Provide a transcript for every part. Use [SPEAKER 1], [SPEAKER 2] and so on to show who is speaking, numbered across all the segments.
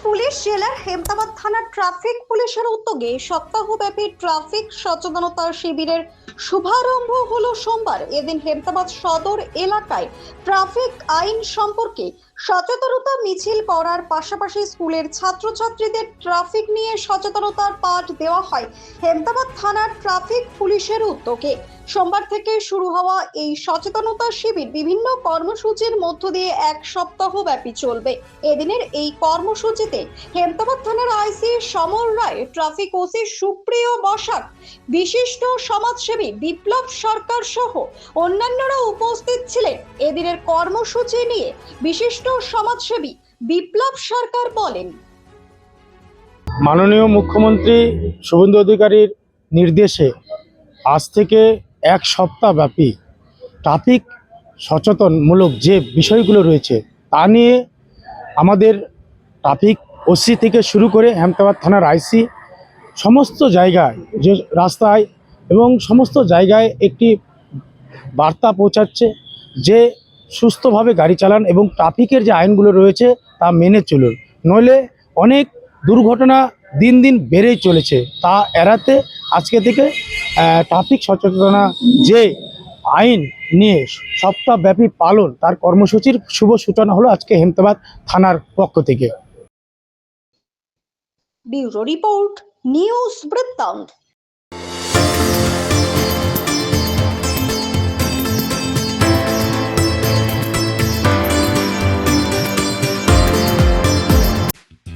[SPEAKER 1] Police জেলার হেমতাবাদ থানার traffic পুলিশের উদ্যোগে সপ্তাহব্যাপী ট্রাফিক সচেতনতার শিবিরের শুভারম্ভ হলো সোমবার। এদিন হেমতাবাদ সদর এলাকায় ট্রাফিক আইন সম্পর্কে সচেতনতা মিছিল করার পাশাপাশি স্কুলের ছাত্রছাত্রীদের ট্রাফিক নিয়ে সচেতনতার পাঠ দেওয়া হয় হেমতাবাদ থানার ট্রাফিক পুলিশের উদ্যোগে। সোমবার থেকে শুরু হওয়া এই সচেতনতা শিবির বিভিন্ন কর্মসূচির মধ্য দিয়ে এক সপ্তাহ ব্যাপী চলবে। এদিনের এই কর্মসূচিতে হেমতাবাদ থানার আইসি সমর রায়, ট্রাফিক ওসি সুপ্রিয় বসাক, বিশিষ্ট সমাজসেবী বিপ্লব সরকার সহ অন্যান্যরা উপস্থিত ছিলেন। এদিনের কর্মসূচি নিয়ে বিশিষ্ট সমাজসেবী বিপ্লব সরকার বলেন,
[SPEAKER 2] মাননীয় মুখ্যমন্ত্রী শুভেন্দু অধিকারীর নির্দেশে আজ থেকে এক সপ্তাহ ব্যাপী ট্রাফিক সচেতনমূলক যে বিষয়গুলো রয়েছে তা নিয়ে আমাদের ট্রাফিক ওসি থেকে শুরু করে হেমতাবাদ থানার আইসি সমস্ত জায়গায় যে রাস্তায় এবং সমস্ত জায়গায় একটি বার্তা পৌঁছাচ্ছে যে সুস্থভাবে গাড়ি চালান এবং ট্রাফিকের যে আইনগুলো রয়েছে তা মেনে চলুন, নইলে অনেক দুর্ঘটনা দিন দিন বেড়েই চলেছে। তা এড়াতে আজকে থেকে ট্রাফিক সচেতনতা যে আইন নিয়ে সপ্তাহব্যাপী পালন তার কর্মসূচির শুভ সূচনা হলো আজকে হেমতাবাদ থানার পক্ষ থেকে।
[SPEAKER 1] ব্যুরো রিপোর্ট, নিউজ বৃত্তান্ত।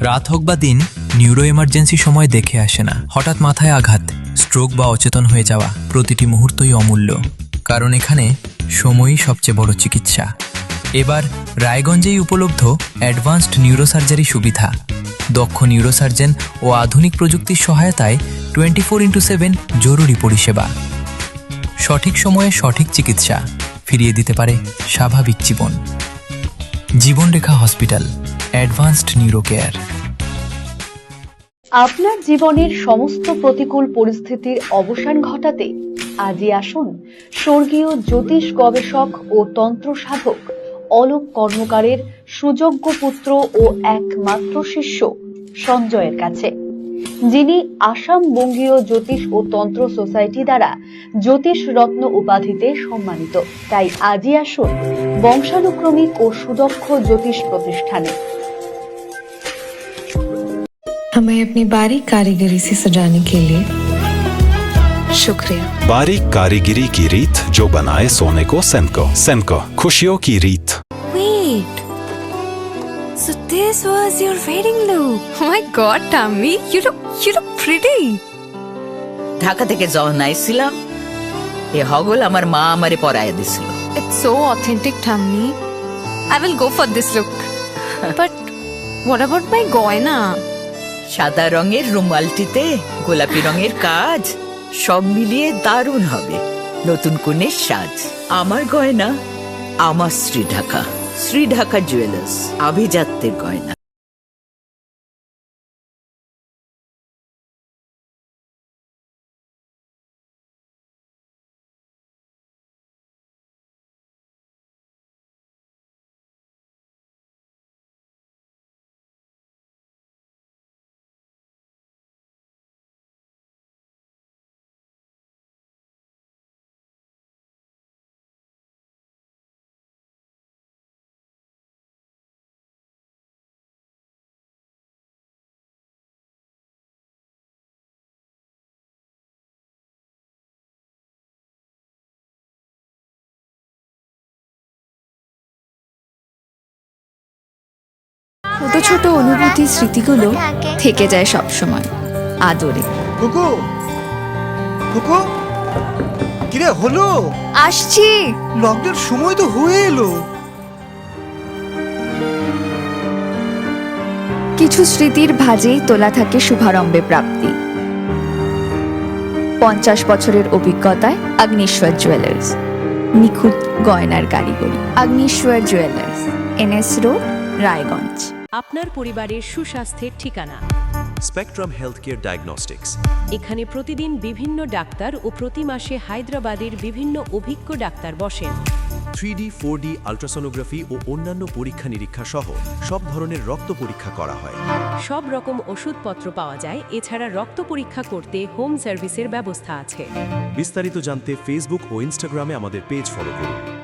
[SPEAKER 3] রাত হোক বা দিন, নিউরো এমার্জেন্সি সময় দেখে আসে না। হঠাৎ মাথায় আঘাত, স্ট্রোক বা অচেতন হয়ে যাওয়া, প্রতিটি মুহূর্তই অমূল্য, কারণ এখানে সময়ই সবচেয়ে বড় চিকিৎসা। এবার রায়গঞ্জেই উপলব্ধ অ্যাডভান্সড নিউরোসার্জারি সুবিধা। দক্ষ নিউরোসার্জন ও আধুনিক প্রযুক্তির সহায়তায় 24x7 জরুরি পরিষেবা। সঠিক সময়ে সঠিক চিকিৎসা ফিরিয়ে দিতে পারে স্বাভাবিক জীবন। জীবনরেখা হসপিটাল, অ্যাডভান্সড নিউরো কেয়ার।
[SPEAKER 4] আপনার জীবনের সমস্ত প্রতিকূল পরিস্থিতির অবসান ঘটাতে আজই আসুন স্বর্গীয় জ্যোতিষ গবেষক ও তন্ত্র সাধক অলোক কর্মকারের সুযোগ্য পুত্র ও একমাত্র শিষ্য সঞ্জয়ের কাছে, যিনি আসাম বঙ্গীয় জ্যোতিষ ও তন্ত্র সোসাইটি দ্বারা জ্যোতিষ রত্ন উপাধিতে সম্মানিত। তাই আজই আসুন বংশানুক্রমিক ও সুদক্ষ জ্যোতিষ প্রতিষ্ঠানে।
[SPEAKER 5] हमें अपनी बारीक कारीगरी से सजाने के लिए शुक्रिया।
[SPEAKER 6] बारीक कारीगरी की रीत जो बनाए सोने को सेनको। सेनको, खुशियों की रीत।
[SPEAKER 7] Wait, so this was your wedding look? Oh my God, Tammy, you look pretty.
[SPEAKER 8] Dhaka থেকে যখন আইছিলাম এ হগল আমার মা আমারে পরায় দিছিল।
[SPEAKER 7] It's so authentic, Tammy. I will go for this look. But what about my goina?
[SPEAKER 8] সাদা রঙের রুমালটিতে গোলাপি রঙের কাজ, সব মিলিয়ে দারুণ হবে নতুন কনের সাজ। আমার গয়না আমার শ্রী ঢাকা জুয়েলার্স, আভিজাত্যের গয়না।
[SPEAKER 7] ছোট ছোট অনুভূতি, স্মৃতিগুলো থেকে যায় সব সময় আদরে।
[SPEAKER 9] কুকু কুকু, কিরে হলো?
[SPEAKER 7] আসছি।
[SPEAKER 9] লকডাউন সময় তো হয়ে এলো।
[SPEAKER 7] কিছু স্মৃতির ভাজেই তোলা থাকে শুভারম্ভে প্রাপ্তি। 50 বছরের অভিজ্ঞতায় আগ্নেশ্বর জুয়েলার্স, নিখুঁত গয়নার কারিগরি। Agneshwar jewellers, NS road, Raiganj.
[SPEAKER 10] আপনার পরিবারের সুস্বাস্থ্যের ঠিকানা
[SPEAKER 11] স্পেকট্রাম হেলথকেয়ার ডায়াগনস্টিক্স।
[SPEAKER 10] এখানে প্রতিদিন বিভিন্ন ডাক্তার ও প্রতি মাসে হায়দ্রাবাদের বিভিন্ন অভিজ্ঞ ডাক্তার বসেন।
[SPEAKER 11] 3D, 4D আল্ট্রাসোনোগ্রাফি ও অন্যান্য পরীক্ষা নিরীক্ষা সহ সব ধরনের রক্ত পরীক্ষা করা হয়।
[SPEAKER 10] সব রকম ওষুধপত্র পাওয়া যায়। এছাড়া রক্ত পরীক্ষা করতে হোম সার্ভিসের ব্যবস্থা আছে।
[SPEAKER 11] বিস্তারিত জানতে ফেসবুক ও ইনস্টাগ্রামে আমাদের পেজ ফলো করুন।